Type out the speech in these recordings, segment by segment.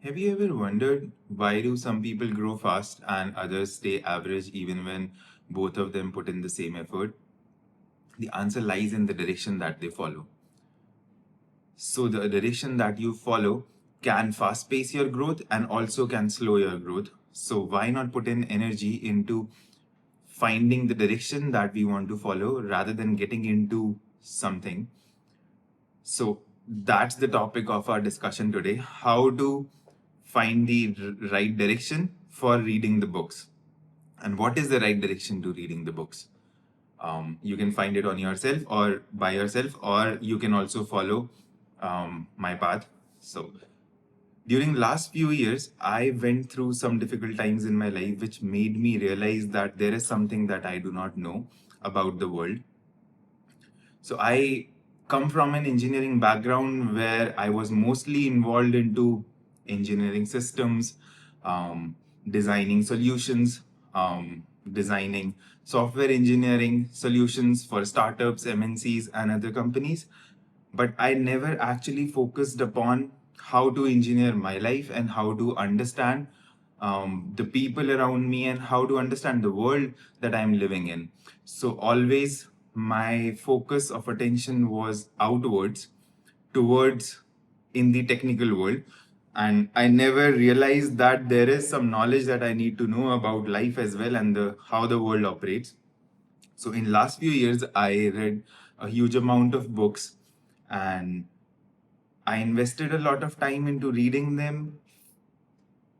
Have you ever wondered why do some people grow fast and others stay average even when both of them put in the same effort? The answer lies in the direction that they follow. So the direction that you follow can fast pace your growth and also can slow your growth. So why not put in energy into finding the direction that we want to follow rather than getting into something? So that's the topic of our discussion today, how to find the right direction for reading the books. And what is the right direction to reading the books? You can find it on yourself or by yourself, or you can also follow my path. So during last few years, I went through some difficult times in my life, which made me realize that there is something that I do not know about the world. So I come from an engineering background where I was mostly involved into engineering systems, designing solutions, designing software engineering solutions for startups, MNCs, and other companies. But I never actually focused upon how to engineer my life and how to understand the people around me and how to understand the world that I'm living in. So always my focus of attention was outwards, towards in the technical world. And I never realized that there is some knowledge that I need to know about life as well and the how the world operates. So in last few years, I read a huge amount of books and I invested a lot of time into reading them,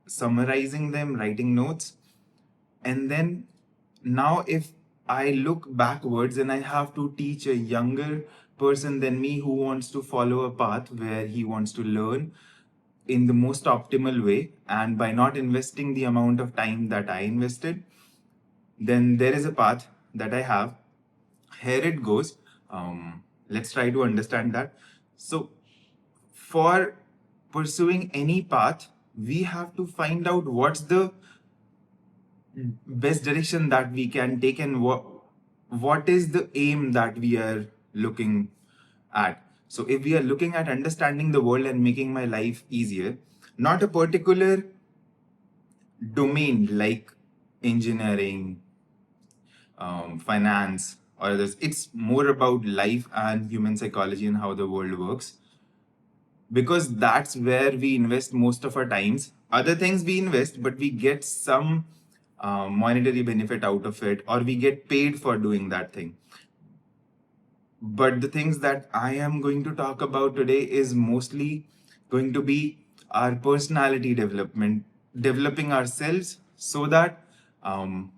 summarizing them, writing notes. And then now, if I look backwards and I have to teach a younger person than me who wants to follow a path where he wants to learn in the most optimal way, and by not investing the amount of time that I invested, then there is a path that I have. Here it goes. Let's try to understand that. So, for pursuing any path, we have to find out what's the best direction that we can take and what is the aim that we are looking at. So if we are looking at understanding the world and making my life easier, not a particular domain like engineering, finance, or others, it's more about life and human psychology and how the world works, because that's where we invest most of our times. Other things we invest, but we get some monetary benefit out of it, or we get paid for doing that thing. But the things that I am going to talk about today is mostly going to be our personality development, developing ourselves so that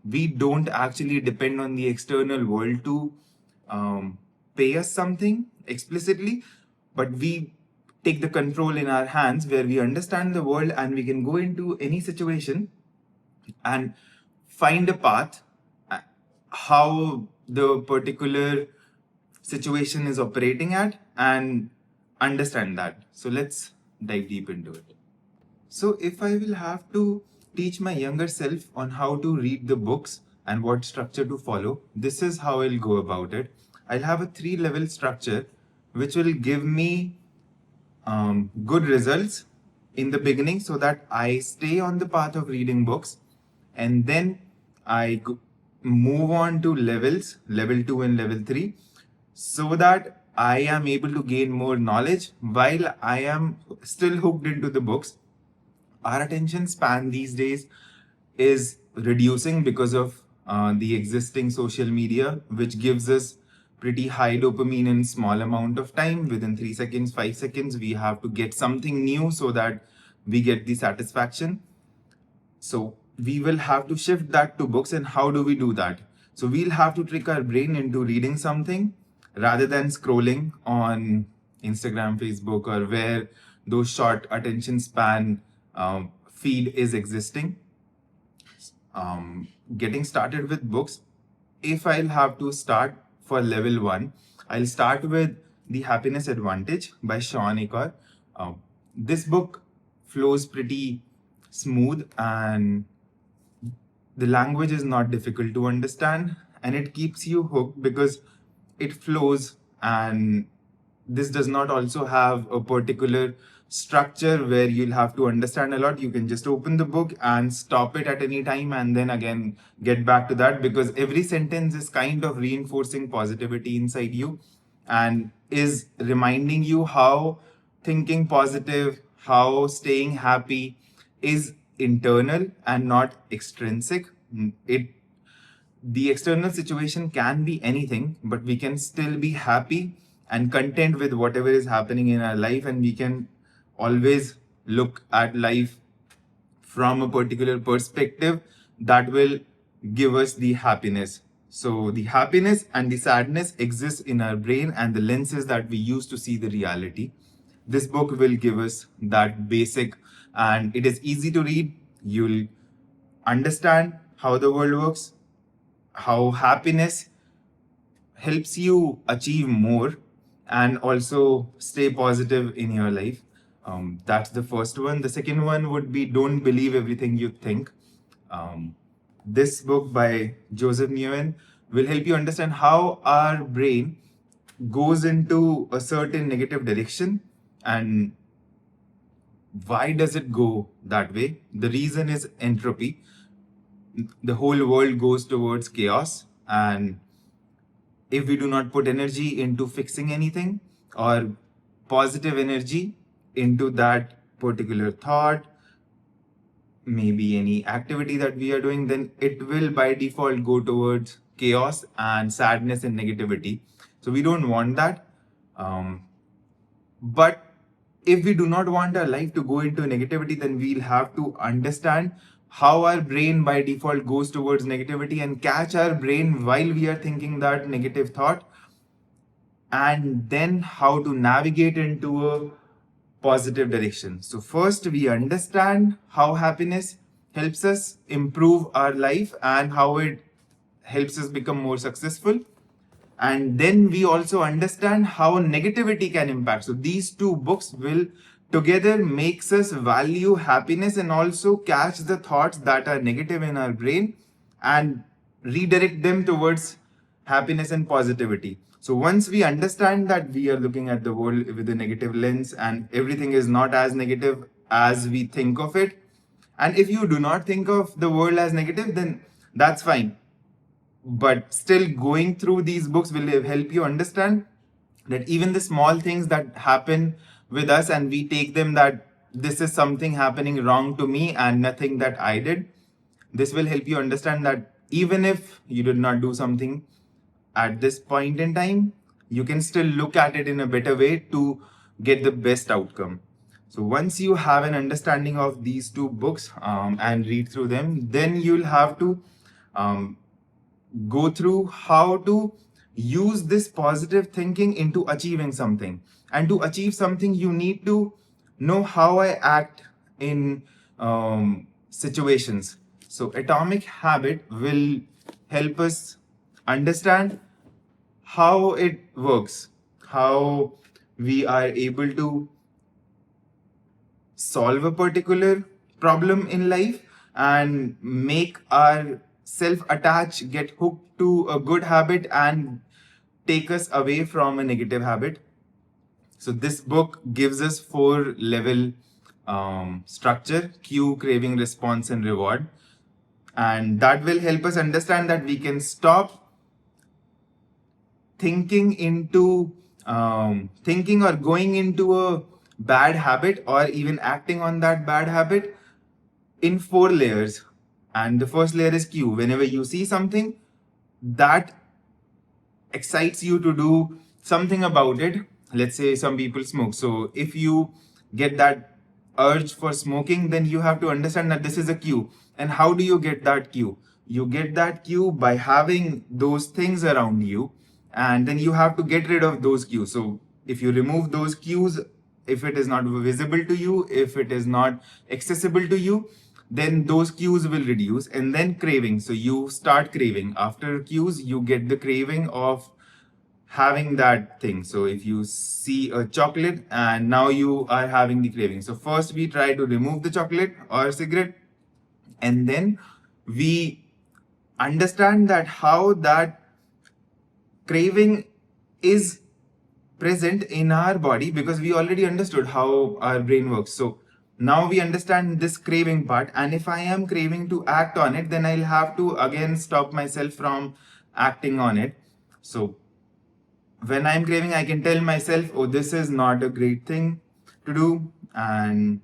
we don't actually depend on the external world to pay us something explicitly, but we take the control in our hands where we understand the world and we can go into any situation and find a path, how the particular situation is operating at, and understand that. So let's dive deep into it. So if I will have to teach my younger self on how to read the books and what structure to follow, this is how I'll go about it. I'll have a 3 level structure which will give me good results in the beginning so that I stay on the path of reading books, and then move on to levels, level 2 and level 3, so that I am able to gain more knowledge while I am still hooked into the books. Our attention span these days is reducing because of the existing social media, which gives us pretty high dopamine in small amount of time. Within 3 seconds, 5 seconds, we have to get something new so that we get the satisfaction. So we will have to shift that to books. And how do we do that? So we'll have to trick our brain into reading something rather than scrolling on Instagram, Facebook, or where those short attention span feed is existing. Getting started with books, if I'll have to start for level 1, I'll start with The Happiness Advantage by Sean Acor. This book flows pretty smooth, and the language is not difficult to understand, and it keeps you hooked because it flows, and this does not also have a particular structure where you'll have to understand a lot. You can just open the book and stop it at any time and then again get back to that, because every sentence is kind of reinforcing positivity inside you and is reminding you how thinking positive, how staying happy is internal and not extrinsic. It The external situation can be anything, but we can still be happy and content with whatever is happening in our life, and we can always look at life from a particular perspective that will give us the happiness. So the happiness and the sadness exists in our brain and the lenses that we use to see the reality. This book will give us that basic, and it is easy to read. You'll understand how the world works, how happiness helps you achieve more and also stay positive in your life. That's the first one. The second one would be Don't Believe Everything You Think. This book by Joseph Nguyen will help you understand how our brain goes into a certain negative direction and why does it go that way. The reason is entropy. The whole world goes towards chaos, and if we do not put energy into fixing anything or positive energy into that particular thought, maybe any activity that we are doing, then it will by default go towards chaos and sadness and negativity. So we don't want that. But if we do not want our life to go into negativity, then we'll have to understand how our brain by default goes towards negativity and catch our brain while we are thinking that negative thought, and then how to navigate into a positive direction. So, first, we understand how happiness helps us improve our life and how it helps us become more successful. And then we also understand how negativity can impact. So these two books will together makes us value happiness and also catch the thoughts that are negative in our brain and redirect them towards happiness and positivity. So once we understand that we are looking at the world with a negative lens and everything is not as negative as we think of it, and if you do not think of the world as negative, then that's fine. But still, going through these books will help you understand that even the small things that happen with us and we take them that this is something happening wrong to me and nothing that I did, this will help you understand that even if you did not do something at this point in time, you can still look at it in a better way to get the best outcome. So once you have an understanding of these two books and read through them, then you'll have to um, go through how to use this positive thinking into achieving something. And to achieve something, you need to know how I act in situations. So, Atomic Habit will help us understand how it works, how we are able to solve a particular problem in life and make our self attach, get hooked to a good habit and take us away from a negative habit. So this book gives us 4 level structure: cue, craving, response, and reward. And that will help us understand that we can stop thinking or going into a bad habit or even acting on that bad habit in 4 layers. And the first layer is cue. Whenever you see something that excites you to do something about it, let's say some people smoke. So if you get that urge for smoking, then you have to understand that this is a cue. And how do you get that cue? You get that cue by having those things around you, and then you have to get rid of those cues. So if you remove those cues, if it is not visible to you, if it is not accessible to you, then those cues will reduce. And then craving. So you start craving. After cues, you get the craving of having that thing. So if you see a chocolate and now you are having the craving. So first we try to remove the chocolate or cigarette, and then we understand that how that craving is present in our body because we already understood how our brain works. So now we understand this craving part, and if I am craving to act on it, then I'll have to again stop myself from acting on it. So when I'm craving, I can tell myself, oh, this is not a great thing to do, and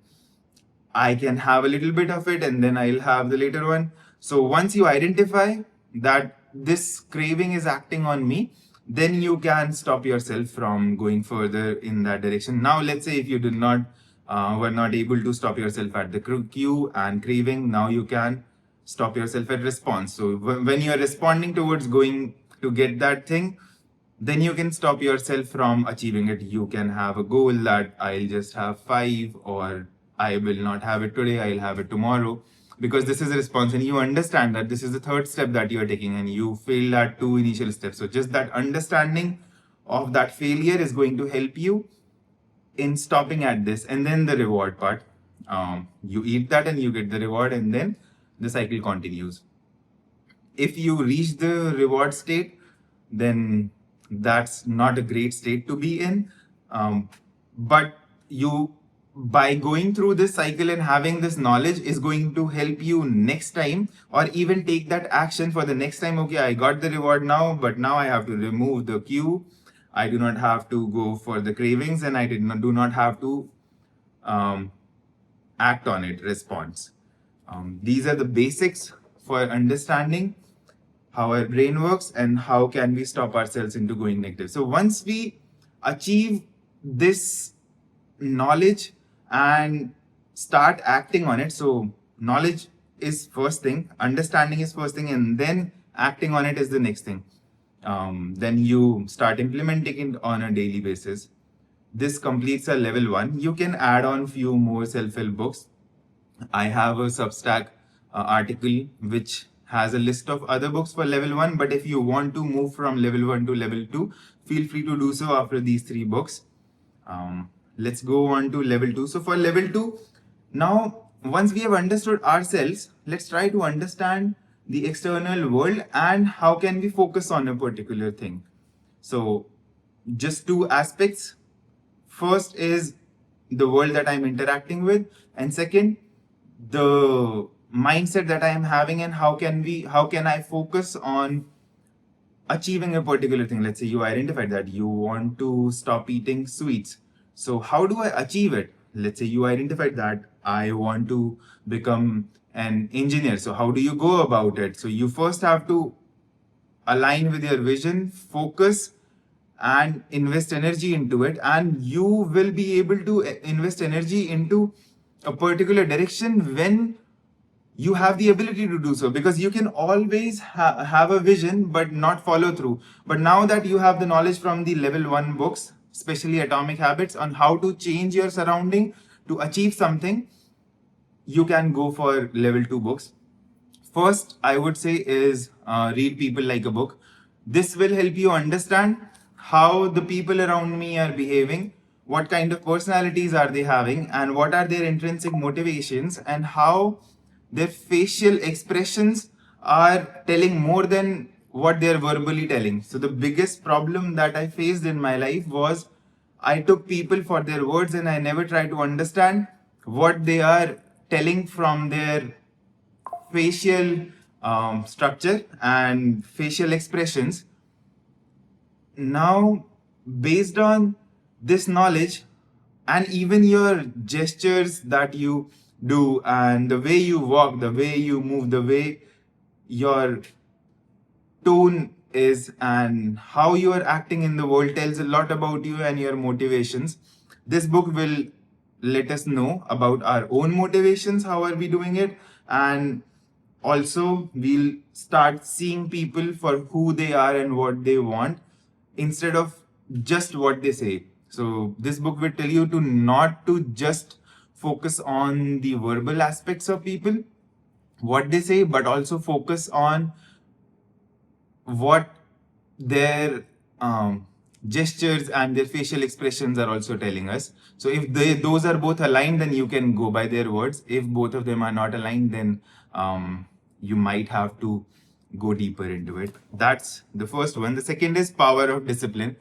I can have a little bit of it and then I'll have the later one. So once you identify that this craving is acting on me, then you can stop yourself from going further in that direction. Now, let's say if you did not were not able to stop yourself at the cue and craving, now you can stop yourself at response. So when you are responding towards going to get that thing, then you can stop yourself from achieving it. You can have a goal that I'll just have 5, or I will not have it today, I'll have it tomorrow, because this is a response and you understand that this is the third step that you are taking and you failed at 2 initial steps. So just that understanding of that failure is going to help you in stopping at this. And then the reward part, you eat that and you get the reward, and then the cycle continues. If you reach the reward state, then that's not a great state to be in. But you, by going through this cycle and having this knowledge, is going to help you next time, or even take that action for the next time. Okay, I got the reward now, but now I have to remove the cue. I do not have to go for the cravings, and I do not have to act on it, response. These are the basics for understanding how our brain works and how can we stop ourselves into going negative. So once we achieve this knowledge and start acting on it, so knowledge is first thing, understanding is first thing, and then acting on it is the next thing. Then you start implementing it on a daily basis. This completes a level 1. You can add on few more self-help books. I have a Substack article which has a list of other books for level 1, but if you want to move from level 1 to level 2, feel free to do so after these 3 books. Let's go on to level 2. So for level 2, now once we have understood ourselves, let's try to understand the external world and how can we focus on a particular thing. So just 2 aspects. First is the world that I'm interacting with, and second, the mindset that I am having, and how can I focus on achieving a particular thing. Let's say you identified that you want to stop eating sweets. So how do I achieve it? Let's say you identified that I want to become an engineer. So how do you go about it? So you first have to align with your vision, focus, and invest energy into it, and you will be able to invest energy into a particular direction when you have the ability to do so, because you can always have a vision but not follow through. But now that you have the knowledge from the level 1 books, especially Atomic Habits, on how to change your surrounding to achieve something, you can go for level 2 books. First, I would say is read People Like a Book. This will help you understand how the people around me are behaving, what kind of personalities are they having, and what are their intrinsic motivations, and how their facial expressions are telling more than what they're verbally telling. So the biggest problem that I faced in my life was I took people for their words and I never tried to understand what they are telling from their facial structure and facial expressions. Now, based on this knowledge and even your gestures that you do and the way you walk, the way you move, the way your tone is, and how you are acting in the world tells a lot about you and your motivations. This book will let us know about our own motivations, how are we doing it, and also we'll start seeing people for who they are and what they want instead of just what they say. So this book will tell you to not to just focus on the verbal aspects of people, what they say, but also focus on what their gestures and their facial expressions are also telling us. So if those are both aligned, then you can go by their words. If both of them are not aligned, then you might have to go deeper into it. That's the first one. The second is Power of Discipline.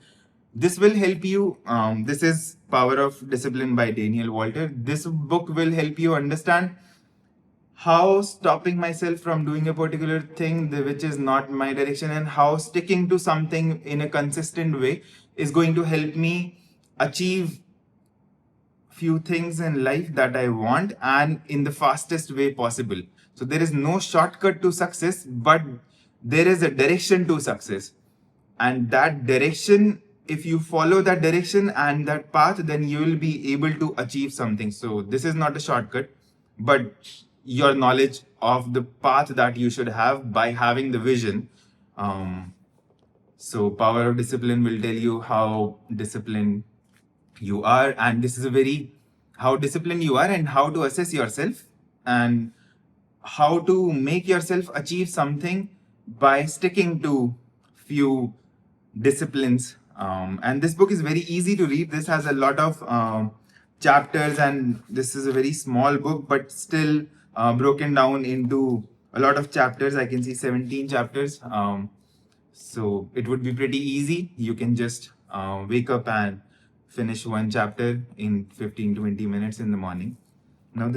This will help you. This is Power of Discipline by Daniel Walter. This book will help you understand how stopping myself from doing a particular thing which is not my direction, and how sticking to something in a consistent way is going to help me achieve few things in life that I want, and in the fastest way possible. So there is no shortcut to success, but there is a direction to success. And that direction, if you follow that direction and that path, then you will be able to achieve something. So this is not a shortcut, but your knowledge of the path that you should have by having the vision. So Power of Discipline will tell you how disciplined you are, and this is a very how disciplined you are, and how to assess yourself, and how to make yourself achieve something by sticking to few disciplines. And this book is very easy to read. This has a lot of chapters, and this is a very small book, but still broken down into a lot of chapters. I can see 17 chapters. So it would be pretty easy. You can just wake up and finish one chapter in 15-20 minutes in the morning. Now,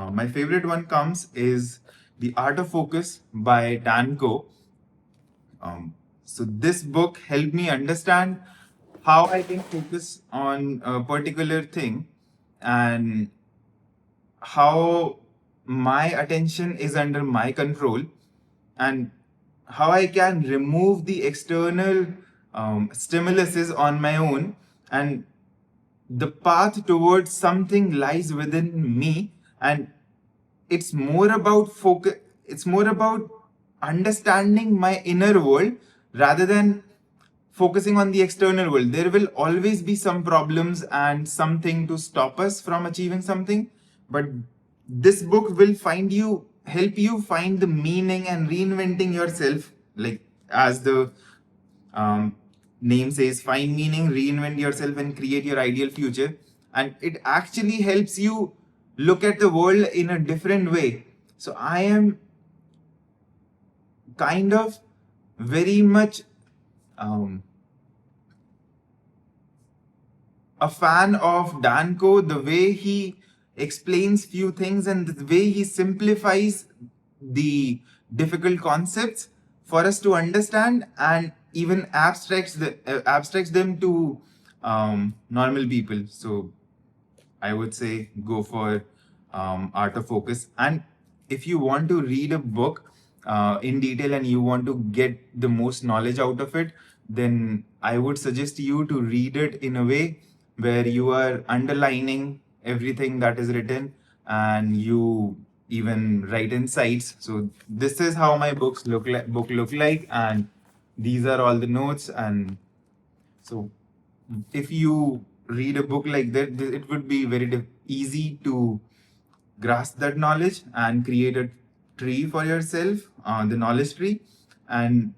my favorite one comes is The Art of Focus by Dan Coe. So this book helped me understand how I can focus on a particular thing, and how my attention is under my control, and how I can remove the external stimuluses on my own, and the path towards something lies within me. And it's more about focus, it's more about understanding my inner world rather than focusing on the external world. There will always be some problems and something to stop us from achieving something, but this book will help you find the meaning and reinventing yourself, like as the um, name says, find meaning, reinvent yourself, and create your ideal future. And it actually helps you look at the world in a different way. So I am kind of very much um, a fan of Dan Coe, the way he explains few things and the way he simplifies the difficult concepts for us to understand, and even abstracts them to normal people. So I would say go for Art of Focus. And if you want to read a book in detail and you want to get the most knowledge out of it, then I would suggest you to read it in a way where you are underlining everything that is written, and you even write insights. So this is how my book look like, and these are all the notes. And so if you read a book like that, it would be very easy to grasp that knowledge and create a tree for yourself, the knowledge tree. And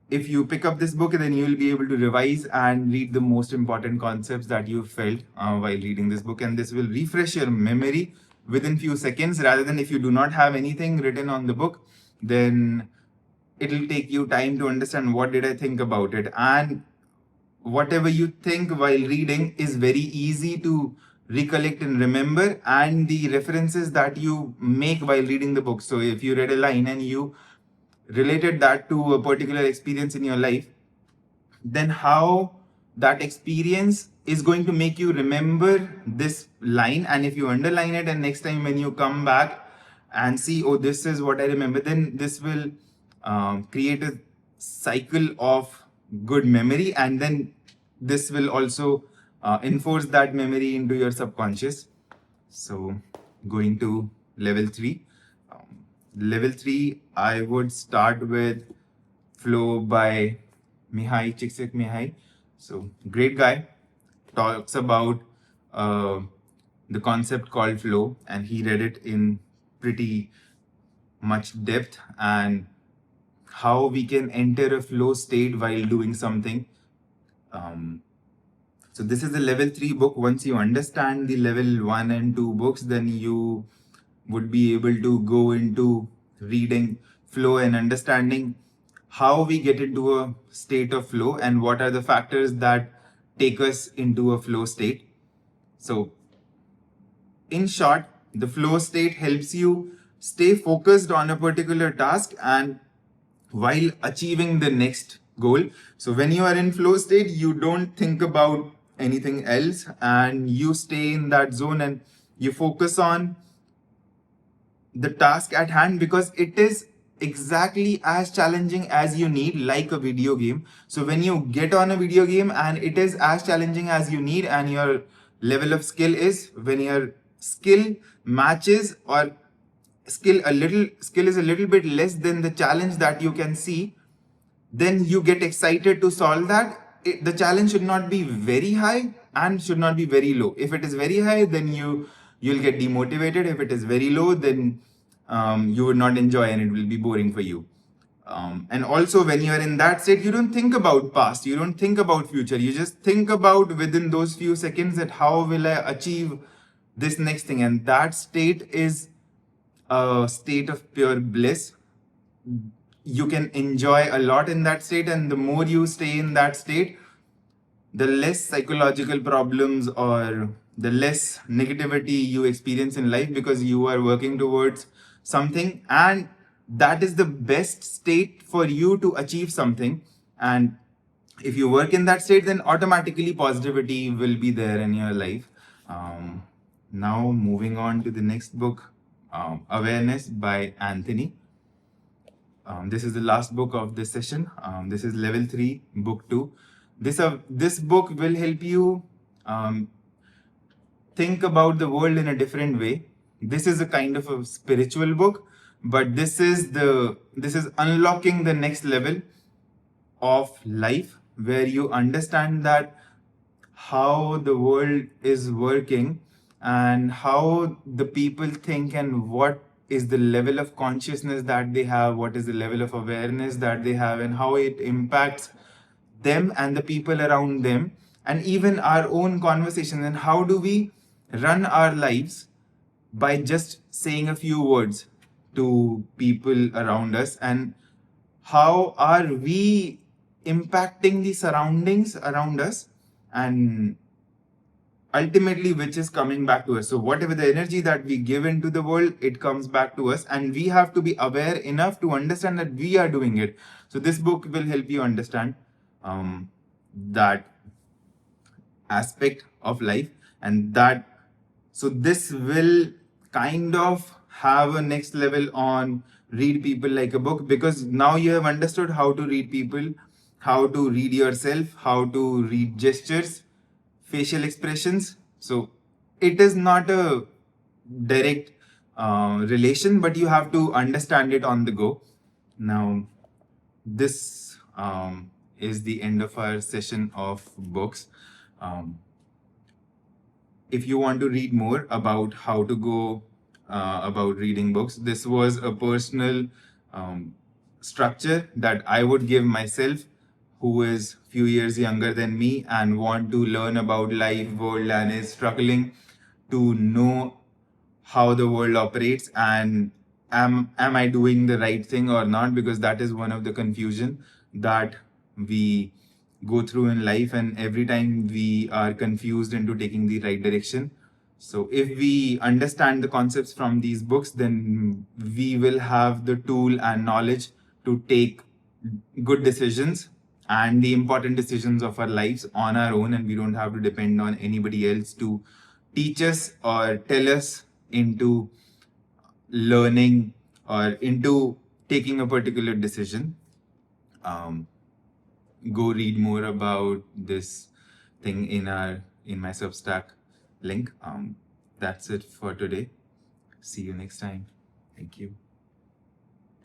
if you pick up this book, then you will be able to revise and read the most important concepts that you felt while reading this book, and this will refresh your memory within few seconds, rather than if you do not have anything written on the book, then it'll take you time to understand what did I think about it. And whatever you think while reading is very easy to recollect and remember, and the references that you make while reading the book. So if you read a line and you related that to a particular experience in your life, then how that experience is going to make you remember this line. And if you underline it, and next time when you come back and see, oh, this is what I remember, then this will create a cycle of good memory, and then this will also enforce that memory into your subconscious. So going to level 3. Level 3, I would start with Flow by Mihai Csikszentmihalyi. So great guy, talks about the concept called flow, and he read it in pretty much depth, and how we can enter a flow state while doing something. So this is the level 3 book. Once you understand the level 1 and 2 books, then you would be able to go into reading flow and understanding how we get into a state of flow and what are the factors that take us into a flow state. So, in short, the flow state helps you stay focused on a particular task and while achieving the next goal. So when you are in flow state, you don't think about anything else and you stay in that zone and you focus on the task at hand because it is exactly as challenging as you need, like a video game. So when you get on a video game and it is as challenging as you need, and your level of skill is, when your skill matches or skill is a little bit less than the challenge that you can see, then you get excited to solve that. The challenge should not be very high and should not be very low. If it is very high, then you'll get demotivated. If it is very low, then you would not enjoy and it will be boring for you. And also, when you are in that state, you don't think about past, you don't think about future. You just think about within those few seconds that how will I achieve this next thing, and that state is a state of pure bliss. You can enjoy a lot in that state, and the more you stay in that state, the less psychological problems or the less negativity you experience in life, because you are working towards something, and that is the best state for you to achieve something. And if you work in that state, then automatically positivity will be there in your life. Now moving on to the next book, Awareness by Anthony. This is the last book of this session. This is level 3, book 2. This book will help you think about the world in a different way. This is a kind of a spiritual book, but this is unlocking the next level of life, where you understand that how the world is working and how the people think and what is the level of consciousness that they have, what is the level of awareness that they have, and how it impacts them and the people around them, and even our own conversation, and how do we run our lives by just saying a few words to people around us, and how are we impacting the surroundings around us, and ultimately which is coming back to us. So whatever the energy that we give into the world, it comes back to us, and we have to be aware enough to understand that we are doing it. So this book will help you understand that aspect of life, and that, so this will kind of have a next level on read people like a book, because now you have understood how to read people, how to read yourself, how to read gestures, facial expressions. So it is not a direct relation, but you have to understand it on the go. Now, this is the end of our session of books. If you want to read more about how to go about reading books, this was a personal structure that I would give myself, who is few years younger than me and want to learn about life, world, and is struggling to know how the world operates, and am I doing the right thing or not, because that is one of the confusion that we go through in life, and every time we are confused into taking the right direction. So if we understand the concepts from these books, then we will have the tool and knowledge to take good decisions and the important decisions of our lives on our own, and we don't have to depend on anybody else to teach us or tell us into learning or into taking a particular decision. Go read more about this thing in my Substack link. That's it for today. See you next time. Thank you.